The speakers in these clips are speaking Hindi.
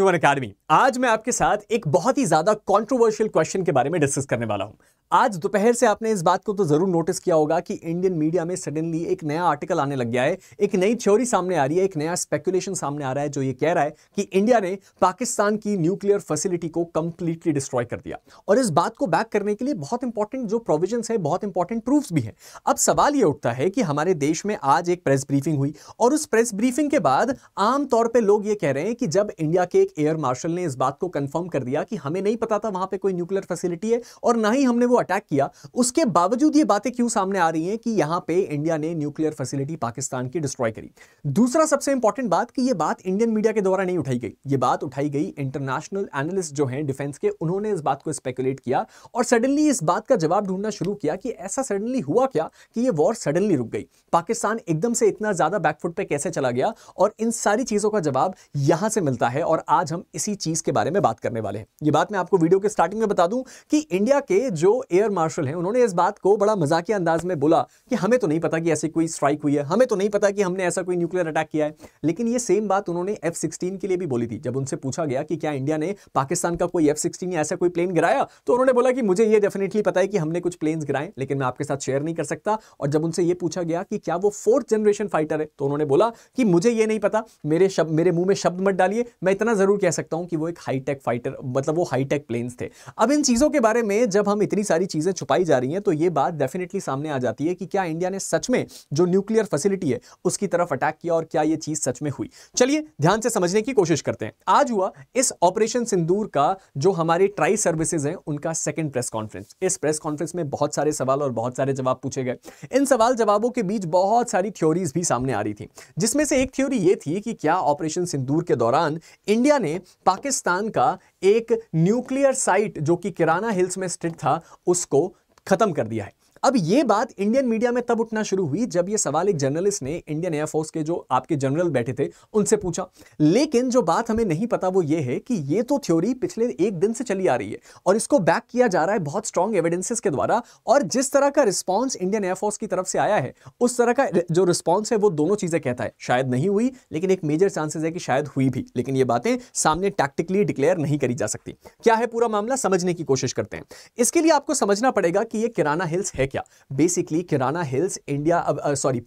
Human academy. आज मैं आपके साथ एक बहुत ही ज्यादा कंट्रोवर्शियल क्वेश्चन के बारे में डिस्कस करने वाला हूं। आज दोपहर से आपने इस बात को तो जरूर नोटिस किया होगा कि इंडियन मीडिया में सडनली एक नया आर्टिकल आने लग गया है, एक नई थ्योरी सामने आ रही है, एक नया स्पेकुलेशन सामने आ रहा है जो ये कह रहा है कि इंडिया ने पाकिस्तान की न्यूक्लियर फैसिलिटी को कंप्लीटली डिस्ट्रॉय कर दिया। और इस बात को बैक करने के लिए बहुत इंपॉर्टेंट जो प्रोविजंस है, बहुत इंपॉर्टेंट प्रूफ्स भी हैं। अब सवाल यह उठता है कि हमारे देश में आज एक प्रेस ब्रीफिंग हुई और उस प्रेस ब्रीफिंग के बाद आमतौर पर लोग ये कह रहे हैं कि जब इंडिया के एक एयर मार्शल ने इस बात को कंफर्म कर दिया कि हमें नहीं पता था वहां पे कोई न्यूक्लियर फैसिलिटी है और ना ही हमने वो अटैक किया, उसके बावजूद ये बातें क्यों सामने आ रही हैं कि यहां पे इंडिया ने न्यूक्लियर फैसिलिटी पाकिस्तान की डिस्ट्रॉय करी। दूसरा सबसे इंपॉर्टेंट बात कि ये बात इंडियन मीडिया के द्वारा नहीं उठाई गई, ये बात उठाई गई इंटरनेशनल एनालिस्ट जो हैं डिफेंस के, उन्होंने इस बात को स्पेकुलेट किया और सडनली इस बात का जवाब ढूंढना शुरू किया कि ऐसा सडनली हुआ क्या कि ये वॉर सडनली रुक गई, पाकिस्तान एकदम से इतना ज्यादा बैकफुट पे कैसे चला गया। और इन सारी चीजों का जवाब यहां से मिलता है और आज हम इसी चीज के बारे में बात करने वाले हैं। ये बात मैं आपको वीडियो के स्टार्टिंग में बता दूं कि इंडिया के जो एयर मार्शल हैं उन्होंने इस बात को बड़ा मजाकिया अंदाज में बोला कि हमें तो नहीं पता कि ऐसी कोई स्ट्राइक हुई है, हमें तो नहीं पता कि हमने ऐसा कोई न्यूक्लियर अटैक किया है। लेकिन ये सेम बात उन्होंने F-16 के लिए भी बोली थी। जब उनसे पूछा गया कि क्या इंडिया ने पाकिस्तान का कोई F-16 या ऐसा कोई प्लेन गिराया, तो उन्होंने बोला कि मुझे ये डेफिनेटली पता है कि हमने कुछ प्लेन्स गिराए, लेकिन मैं आपके साथ शेयर नहीं कर सकता। और जब उनसे ये पूछा गया कि क्या वो 4th जनरेशन फाइटर है, तो उन्होंने बोला कि मुझे ये नहीं पता, मेरे मुंह में शब्द मत डालिए, मैं इतना जरूर कह सकता हूं कि वो एक हाईटेक फाइटर, मतलब वो हाईटेक प्लेन्स थे। अब इन चीजों के बारे में जब हम इतनी सारी चीजें छुपाई जा रही हैं तो ये बात डेफिनेटली सामने आ जाती है कि क्या इंडिया ने सच में जो न्यूक्लियर फैसिलिटी है उसकी तरफ अटैक किया और क्या ये चीज सच में हुई। चलिए ध्यान से समझने की कोशिश करते हैं। आज हुआ इस ऑपरेशन सिंदूर का जो हमारे ट्राई सर्विसेज हैं उनका सेकंड प्रेस कॉन्फ्रेंस। इस प्रेस कॉन्फ्रेंस में बहुत सारे सवाल और बहुत सारे जवाब पूछे गए। इन सवाल जवाबों के बीच बहुत सारी थ्योरीज भी सामने आ रही थी, जिसमें से एक थ्योरी ये थी कि क्या ऑपरेशन सिंदूर के दौरान इंडिया ने पाकिस्तान का एक न्यूक्लियर साइट जो कि किराना हिल्स में स्थित था उसको खत्म कर दिया है। अब यह बात इंडियन मीडिया में तब उठना शुरू हुई जब यह सवाल एक जर्नलिस्ट ने इंडियन एयरफोर्स के जो आपके जनरल बैठे थे उनसे पूछा। लेकिन जो बात हमें नहीं पता वो ये है कि ये तो थ्योरी पिछले एक दिन से चली आ रही है और इसको बैक किया जा रहा है बहुत स्ट्रॉन्ग एविडेंसेस के द्वारा। और जिस तरह का रिस्पॉन्स इंडियन एयरफोर्स की तरफ से आया है उस तरह का जो रिस्पॉन्स है वो दोनों चीजें कहता है, शायद नहीं हुई लेकिन एक मेजर चांसेस है कि शायद हुई भी, लेकिन ये बातें सामने टैक्टिकली डिक्लेयर नहीं करी जा सकती। क्या है पूरा मामला, समझने की कोशिश करते हैं। इसके लिए आपको समझना पड़ेगा कि ये किराना हिल्स है क्या। बेसिकली किराना हिल्स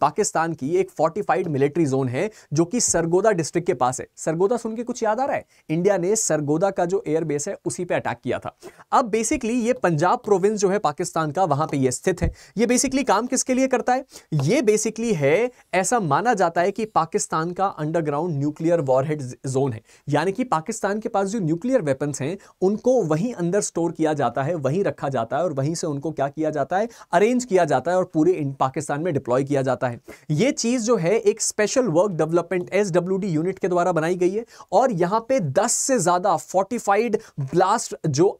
पाकिस्तान की एक फोर्टिफाइड मिलिट्री जोन है जो कि सरगोदा डिस्ट्रिक्ट के पास है। सरगोदा सुन के कुछ याद आ रहा है? इंडिया ने सरगोदा का जो एयरबेस है उसी पे अटैक किया था। अब बेसिकली ये पंजाब प्रोविंस जो है पाकिस्तान का, वहां पे ये स्थित है। ये बेसिकली काम किसके लिए करता है? ये बेसिकली है, ऐसा माना जाता है कि पाकिस्तान का अंडरग्राउंड न्यूक्लियर वॉरहेड जोन है, यानी कि पाकिस्तान के पास जो न्यूक्लियर वेपन्स हैं उनको वहीं अंदर स्टोर किया जाता है, वहीं रखा जाता है और वहीं से उनको क्या किया जाता है, अरेंज किया जाता है और पूरे पाकिस्तान में डिप्लॉय किया जाता है। यह चीज जो है एक special work development SWD unit के द्वारा बनाई गई है और यहां पे 10 से ज्यादा फोर्टिफाइड ब्लास्ट जो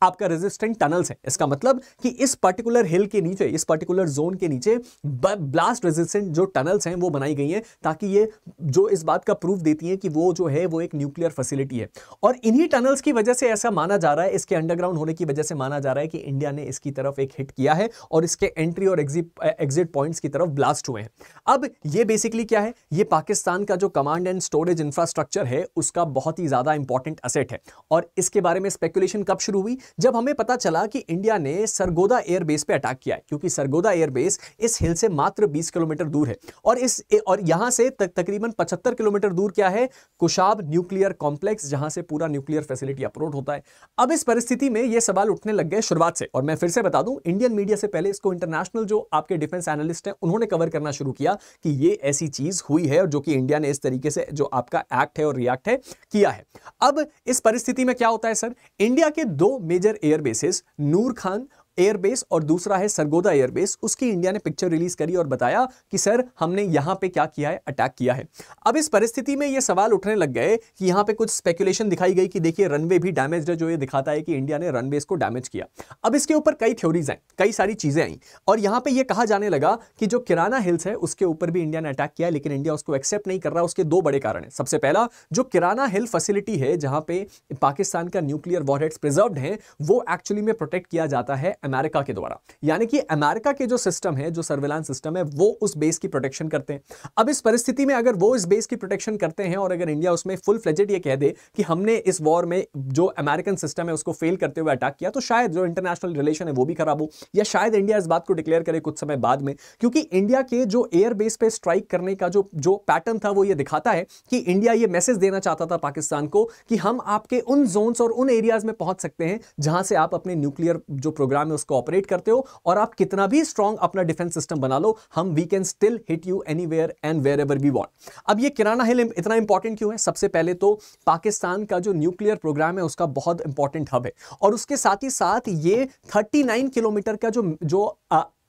आपका रेजिस्टेंट टनल्स है। इसका मतलब कि इस पर्टिकुलर हिल के नीचे, इस पर्टिकुलर जोन के नीचे ब्लास्ट रेजिस्टेंट जो टनल्स हैं वो बनाई गई हैं, ताकि ये जो इस बात का प्रूफ देती हैं कि वो जो है वो एक न्यूक्लियर फैसिलिटी है। और इन्हीं टनल्स की वजह से ऐसा माना जा रहा है, इसके अंडरग्राउंड होने की वजह से माना जा रहा है कि इंडिया ने इसकी तरफ एक हिट किया है और इसके एंट्री और एग्जिट पॉइंट्स की तरफ ब्लास्ट हुए हैं। अब ये बेसिकली क्या है, ये पाकिस्तान का जो कमांड एंड स्टोरेज इंफ्रास्ट्रक्चर है उसका बहुत ही ज्यादा इंपॉर्टेंट एसेट है। और इसके बारे में स्पेकुलेशन कब शुरू हुई? जब हमें पता चला कि इंडिया ने सरगोदा एयरबेस पे अटैक किया है, क्योंकि सरगोदा एयरबेस इस हिल से मात्र 20 किलोमीटर दूर है और यहां से तकरीबन 75 किलोमीटर दूर क्या है, कुशाब न्यूक्लियर कॉम्प्लेक्स, जहां से पूरा न्यूक्लियर फैसिलिटी अप्रोच होता है। अब इस परिस्थिति में यह सवाल उठने लग गए शुरुआत से, और मैं फिर से बता दूं इंडियन मीडिया से पहले इसको इंटरनेशनल जो आपके डिफेंस एनालिस्ट हैं उन्होंने कवर करना शुरू किया कि ये ऐसी चीज हुई है और जो कि इंडिया ने इस तरीके से जो आपका एक्ट है और रिएक्ट है किया है। अब इस परिस्थिति में क्या होता है सर, इंडिया के दो मेजर एयरबेसेस, नूर खान एयरबेस और दूसरा है सरगोदा एयरबेस, उसकी इंडिया ने पिक्चर रिलीज करी और बताया कि सर हमने यहां पे क्या किया है, अटैक किया है। अब इस परिस्थिति में ये सवाल उठने लग गए कि यहां पे कुछ स्पेकुलेशन दिखाई गई कि देखिए रनवे भी डैमेज्ड है, जो ये दिखाता है कि इंडिया ने रनवेज को डैमेज किया। अब इसके ऊपर कई थ्योरीज हैं, कई सारी चीजें आई और यहां पे ये कहा जाने लगा कि जो किराना हिल्स है उसके ऊपर भी इंडिया ने अटैक किया है, लेकिन इंडिया उसको एक्सेप्ट नहीं कर रहा। उसके दो बड़े कारण है। सबसे पहला, जो किराना हिल फैसिलिटी है जहां पे पाकिस्तान का न्यूक्लियर वॉरहेड्स प्रिजर्व्ड है, वो एक्चुअली में प्रोटेक्ट किया जाता है अमेरिका के द्वारा, यानी कि अमेरिका के जो सिस्टम है, जो सर्विलांस सिस्टम है, वो उस बेस की प्रोटेक्शन करते हैं। अब इस परिस्थिति में अगर वो इस बेस की प्रोटेक्शन करते हैं और अगर इंडिया उसमें फुल फ्लेजेड ये कह दे कि हमने इस वॉर में जो अमेरिकन सिस्टम है उसको फेल करते हुए अटैक किया, तो शायद जो इंटरनेशनल रिलेशन है वो भी खराब हो, या शायद इंडिया इस बात को डिक्लेयर करे कुछ समय बाद में, क्योंकि इंडिया के जो एयर बेस पे स्ट्राइक करने का जो पैटर्न था वो ये दिखाता है कि इंडिया ये मैसेज देना चाहता था पाकिस्तान को कि हम आपके उन जोन्स और उन एरियाज में पहुंच सकते हैं जहां से आप अपने न्यूक्लियर जो प्रोग्राम है उसको ऑपरेट करते हो, और आप कितना भी स्ट्रांग अपना डिफेंस सिस्टम बना लो, हम we can still hit you anywhere and wherever we want. अब ये किराना हिल इतना इंपॉर्टेंट क्यों है? सबसे पहले तो पाकिस्तान का जो न्यूक्लियर प्रोग्राम है उसका बहुत इंपॉर्टेंट हब है, और उसके साथ ही साथ ये 39 किलोमीटर का जो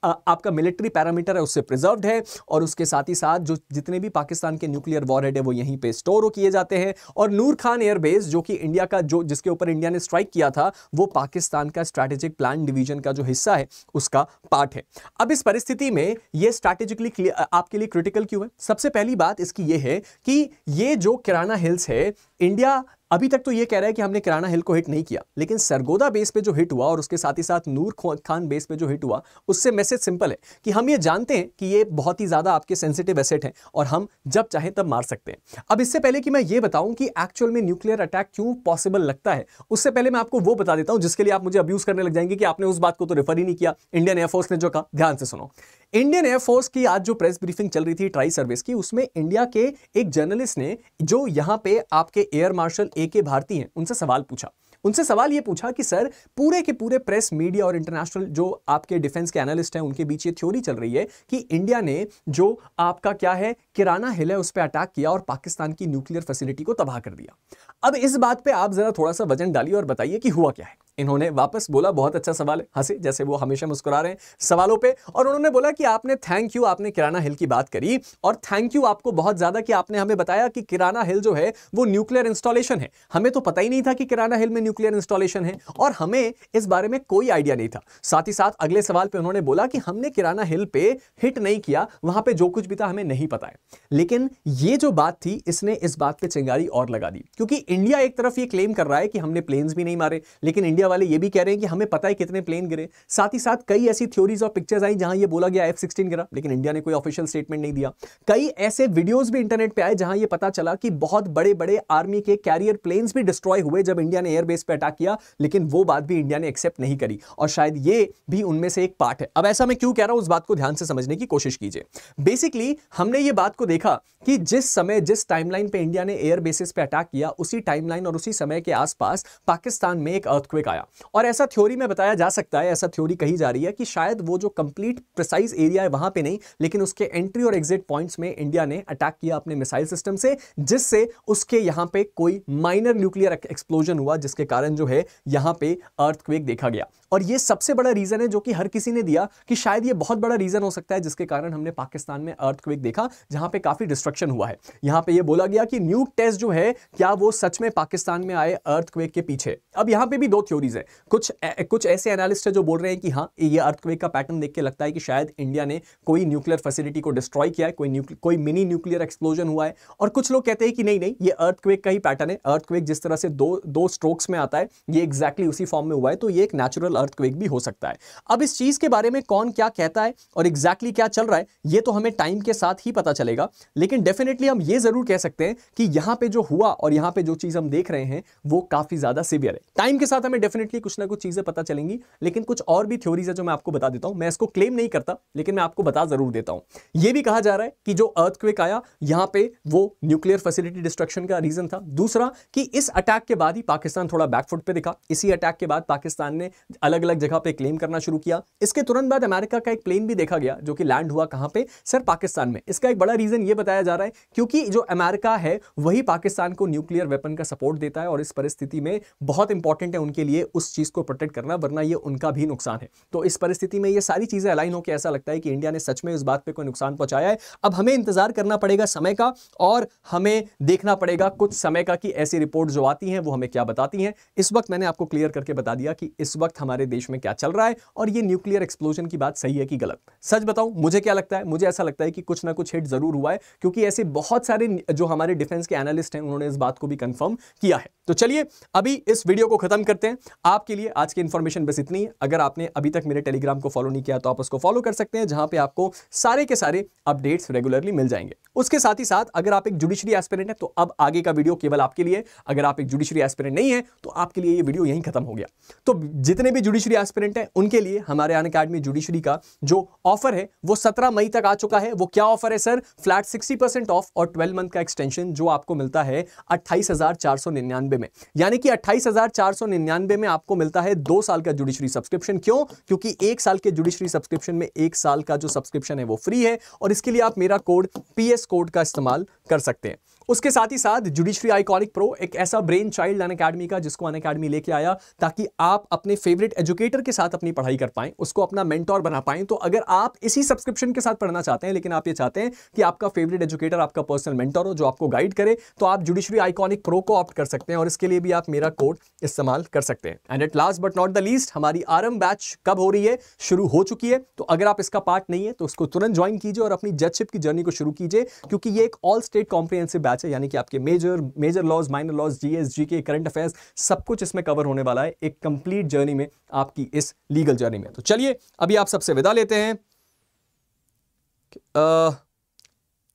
आपका मिलिट्री पैरामीटर है उससे प्रिजर्व्ड है, और उसके साथ ही साथ जो जितने भी पाकिस्तान के न्यूक्लियर वॉरहेड है वो यहीं पे स्टोर किए जाते हैं, और नूर खान एयरबेस जो कि इंडिया का जो जिसके ऊपर इंडिया ने स्ट्राइक किया था वो पाकिस्तान का स्ट्रैटेजिक प्लान डिवीजन का जो हिस्सा है उसका पार्ट है। अब इस परिस्थिति में ये स्ट्रैटेजिकली आपके लिए क्रिटिकल क्यों है? सबसे पहली बात इसकी ये है कि ये जो किराना हिल्स है, इंडिया अभी तक तो ये कह रहा है कि हमने किराना हिल को हिट नहीं किया, लेकिन सरगोदा बेस पे जो हिट हुआ और उसके साथ ही साथ नूर खान बेस पे जो हिट हुआ, उससे मैसेज सिंपल है कि हम ये जानते हैं कि ये बहुत ही ज्यादा आपके सेंसिटिव एसेट हैं और हम जब चाहे तब मार सकते हैं। अब इससे पहले कि मैं ये बताऊं कि एक्चुअल में न्यूक्लियर अटैक क्यों पॉसिबल लगता है, उससे पहले मैं आपको वो बता देता हूं जिसके लिए आप मुझे अब्यूज करने लग जाएंगे कि आपने उस बात को तो रेफर ही नहीं किया, इंडियन एयरफोर्स ने जो कहा। ध्यान से सुनो, इंडियन एयरफोर्स की आज जो प्रेस ब्रीफिंग चल रही थी ट्राई सर्विस की, उसमें इंडिया के एक जर्नलिस्ट ने जो यहां पे आपके एयर मार्शल AK भारती हैं उनसे सवाल पूछा। उनसे सवाल यह पूछा कि सर, पूरे के पूरे प्रेस मीडिया और इंटरनेशनल जो आपके डिफेंस के एनालिस्ट हैं उनके बीच ये थ्योरी चल रही है कि इंडिया ने जो आपका क्या है किराना हिल है उस पर अटैक किया और पाकिस्तान की न्यूक्लियर फैसिलिटी को तबाह कर दिया। अब इस बात पे आप जरा थोड़ा सा वजन डालिए और बताइए कि हुआ क्या है। इन्होंने वापस बोला, बहुत अच्छा सवाल है, हंसे जैसे वो हमेशा मुस्कुरा रहे हैं सवालों पे, और उन्होंने बोला कि आपने थैंक यू, आपने किराना हिल की बात करी, और थैंक यू आपको बहुत ज्यादा कि आपने हमें बताया कि किराना हिल जो है वो न्यूक्लियर इंस्टॉलेशन है। हमें तो पता ही नहीं था कि किराना हिल में न्यूक्लियर इंस्टॉलेशन है और हमें इस बारे में कोई आइडिया नहीं था। साथ ही साथ अगले सवाल पे उन्होंने बोला कि हमने किराना हिल पे हिट नहीं किया, वहां पे जो कुछ भी था हमें नहीं पता है। लेकिन ये जो बात थी इसने इस बात पे चिंगारी और लगा दी, क्योंकि इंडिया एक तरफ ये क्लेम कर रहा है कि हमने प्लेन्स भी नहीं मारे, लेकिन इंडिया वाले ये भी कह रहे हैं कि हमें पता है कितने प्लेन गिरे। साथ ही साथ कई ऐसी थ्योरीज और पिक्चर्स आई जहां ये बोला गया F-16 गिरा, लेकिन इंडिया ने कोई ऑफिशियल स्टेटमेंट नहीं दिया। कई ऐसे वीडियोस भी इंटरनेट पे आए जहां ये पता चला कि बहुत बड़े बड़े आर्मी के कैरियर प्लेन्स भी डिस्ट्रॉय हुए जब इंडिया ने एयरबेस पे अटैक किया, लेकिन वो बात भी इंडिया ने एक्सेप्ट नहीं करी, और शायद ये भी उनमें से एक पार्ट है। अब ऐसा मैं क्यों कह रहा हूं, उस बात को ध्यान से समझने की कोशिश कीजिए। बेसिकली हमने ये बात को देखा कि जिस समय जिस टाइमलाइन पे इंडिया ने एयर बेसिस पे अटैक किया, उसी टाइमलाइन और उसी समय के आसपास पाकिस्तान में एक अर्थक्वेक आया, और ऐसा थ्योरी में बताया जा सकता है, ऐसा थ्योरी कही जा रही है कि शायद वो जो कंप्लीट प्रिसाइज एरिया है वहां पे नहीं, लेकिन उसके एंट्री और एग्जिट पॉइंट्स में इंडिया ने अटैक किया अपने मिसाइल सिस्टम से, जिससे उसके यहां पे कोई माइनर न्यूक्लियर एक्सप्लोजन हुआ, जिसके कारण जो है यहां पे अर्थक्वेक देखा गया। और ये सबसे बड़ा रीजन है जो कि हर किसी ने दिया कि शायद ये बहुत बड़ा रीजन हो सकता है जिसके कारण हमने पाकिस्तान में अर्थक्वेक देखा, जहां पे काफी डिस्ट्रक्शन हुआ है। यहां पे ये बोला गया कि न्यूक टेस्ट जो है क्या वो सच में पाकिस्तान में आए अर्थक्वेक के पीछे। अब यहां पे भी दो थ्योरीज है, कुछ ऐसे एनालिस्ट है जो बोल रहे हैं कि हाँ, ये अर्थक्वेक का पैटर्न देख के लगता है कि शायद इंडिया ने कोई न्यूक्लियर फैसिलिटी को डिस्ट्रॉय किया है, कोई मिनी न्यूक्लियर एक्सप्लोजन हुआ है, और कुछ लोग कहते हैं कि नहीं नहीं, ये अर्थक्वेक का ही पैटर्न है। अर्थक्वेक जिस तरह से दो स्ट्रोक्स में आता है, ये एग्जैक्टली उसी फॉर्म में हुआ है, तो ये एक नेचुरल अर्थक्वेक भी हो सकता है। अब इस चीज के बारे में कौन क्या कहता है और एग्जैक्टली क्या चल रहा है, ये तो हमें टाइम के साथ ही पता चलेगा, लेकिन डेफिनेटली हम ये जरूर कह सकते हैं कि यहां पे जो हुआ और यहां पे जो चीज हम देख रहे हैं वो काफी ज्यादा सीवियर है। टाइम के साथ हमें डेफिनेटली कुछ ना कुछ चीजें पता चलेंगी, लेकिन कुछ और भी थ्योरीज है जो मैं आपको बता देता हूं। मैं इसको क्लेम नहीं करता, लेकिन मैं आपको बता जरूर देता हूं। यह भी कहा जा रहा है कि जो अर्थक्वेक आया यहां पे वो न्यूक्लियर फैसिलिटी डिस्ट्रक्शन का रीजन था। दूसरा कि इस अटैक के बाद ही पाकिस्तान थोड़ा बैकफुट पे दिखा। इसी अटैक के बाद पाकिस्तान ने अलग अलग जगह पे क्लेम करना शुरू किया। इसके तुरंत बाद अमेरिका का एक प्लेन भी देखा गया जो कि लैंड हुआ कहां पे, सर, पाकिस्तान में। इसका एक बड़ा रीजन यह बताया जा रहा है क्योंकि जो अमेरिका है वही पाकिस्तान को न्यूक्लियर वेपन का सपोर्ट देता है, और इस परिस्थिति में बहुत इंपॉर्टेंट है उनके लिए उस चीज को प्रोटेक्ट करना, वरना ये उनका भी नुकसान है। तो इस परिस्थिति में ये सारी चीजें अलाइन होकर ऐसा लगता है कि इंडिया ने सच में इस बात पे कोई नुकसान पहुंचाया है। अब हमें इंतजार करना पड़ेगा समय का, और हमें देखना पड़ेगा कुछ समय का कि ऐसी रिपोर्ट जो आती हैं वो हमें क्या बताती हैं। इस वक्त मैंने आपको क्लियर करके बता दिया कि इस वक्त हमारे देश में क्या चल रहा है, और ये न्यूक्लियर एक्सप्लोजन की बात सही है कि गलत। सच बताऊं, मुझे क्या लगता है, मुझे ऐसा लगता है कि कुछ ना कुछ हिट जरूर हुआ है, क्योंकि ऐसे बहुत सारे जो हमारे डिफेंस के एनालिस्ट हैं उन्होंने इस बात को भी कंफर्म किया है। तो चलिए अभी इस वीडियो को खत्म करते हैं। आपके लिए आज की इंफॉर्मेशन बस इतनी है। अगर आपने अभी तक मेरे टेलीग्राम को फॉलो नहीं किया तो आप उसको फॉलो कर सकते हैं, जहां पे आपको सारे के सारे अपडेट्स रेगुलरली मिल जाएंगे। उसके साथ ही साथ अगर आप एक जुडिशरी एस्पिरेंट है तो अब आगे का वीडियो केवल आपके लिए। अगर आप एक जुडिशरी एस्पिरेंट नहीं है तो आपके लिए ये वीडियो यहीं खत्म हो गया। तो जितने भी जुडिशरी एस्पिरेंट हैं उनके लिए हमारे अनअकैडमी जुडिशरी का जो ऑफर है वो 17 मई तक आ चुका है। वो क्या ऑफर है सर? फ्लैट 60% ऑफ और 12 मंथ का एक्सटेंशन जो आपको मिलता है 28,499 में, यानी कि 28,499 में आपको मिलता है 2 साल का जुडिशरी सब्सक्रिप्शन। क्यों? क्योंकि 1 साल के जुडिशरी सब्सक्रिप्शन में 1 साल का जो सब्सक्रिप्शन है वो फ्री है और इसके लिए आप मेरा कोड PS कोड का इस्तेमाल कर सकते हैं। उसके साथ ही साथ जुडिशरी आइकॉनिक प्रो एक ऐसा ब्रेन चाइल्ड अनअकैडमी का जिसको अनअकैडमी लेके आया ताकि आप अपने फेवरेट एजुकेटर के साथ अपनी पढ़ाई कर पाएं, उसको अपना मेंटोर बना पाएं। तो अगर आप इसी सब्सक्रिप्शन के साथ पढ़ना चाहते हैं लेकिन आप ये चाहते हैं कि आपका फेवरेट एजुकेटर आपका पर्सनल मेंटोर हो जो आपको गाइड करे, तो आप जुडिशरी आइकॉनिक प्रो को ऑप्ट कर सकते हैं और इसके लिए भी आप मेरा कोड इस्तेमाल कर सकते हैं। And at last but not the least, हमारी आरएम बैच कब हो रही है? शुरू हो चुकी है। तो अगर आप इसका पार्ट नहीं है तो उसको तुरंत ज्वाइन कीजिए और अपनी जजशिप की जर्नी को शुरू कीजिए, क्योंकि ये एक ऑल स्टेट कॉम्प्रिहेंसिव बैच है, यानी कि आपके major laws, minor laws, GS, GK, current affairs सब कुछ इसमें कवर होने वाला है एक कंप्लीट जर्नी में, आपकी इस लीगल जर्नी में। तो चलिए अभी आप सबसे विदा लेते हैं।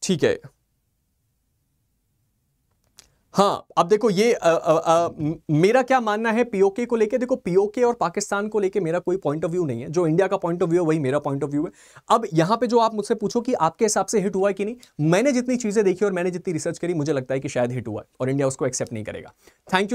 ठीक है। हाँ, अब देखो ये मेरा क्या मानना है पीओके को लेके। देखो पीओके और पाकिस्तान को लेके मेरा कोई पॉइंट ऑफ व्यू नहीं है। जो इंडिया का पॉइंट ऑफ व्यू है वही मेरा पॉइंट ऑफ व्यू है। अब यहां पे जो आप मुझसे पूछो कि आपके हिसाब से हिट हुआ कि नहीं, मैंने जितनी चीजें देखी और मैंने जितनी रिसर्च करी मुझे लगता है कि शायद हिट हुआ है और इंडिया उसको एक्सेप्ट नहीं करेगा। Thank you.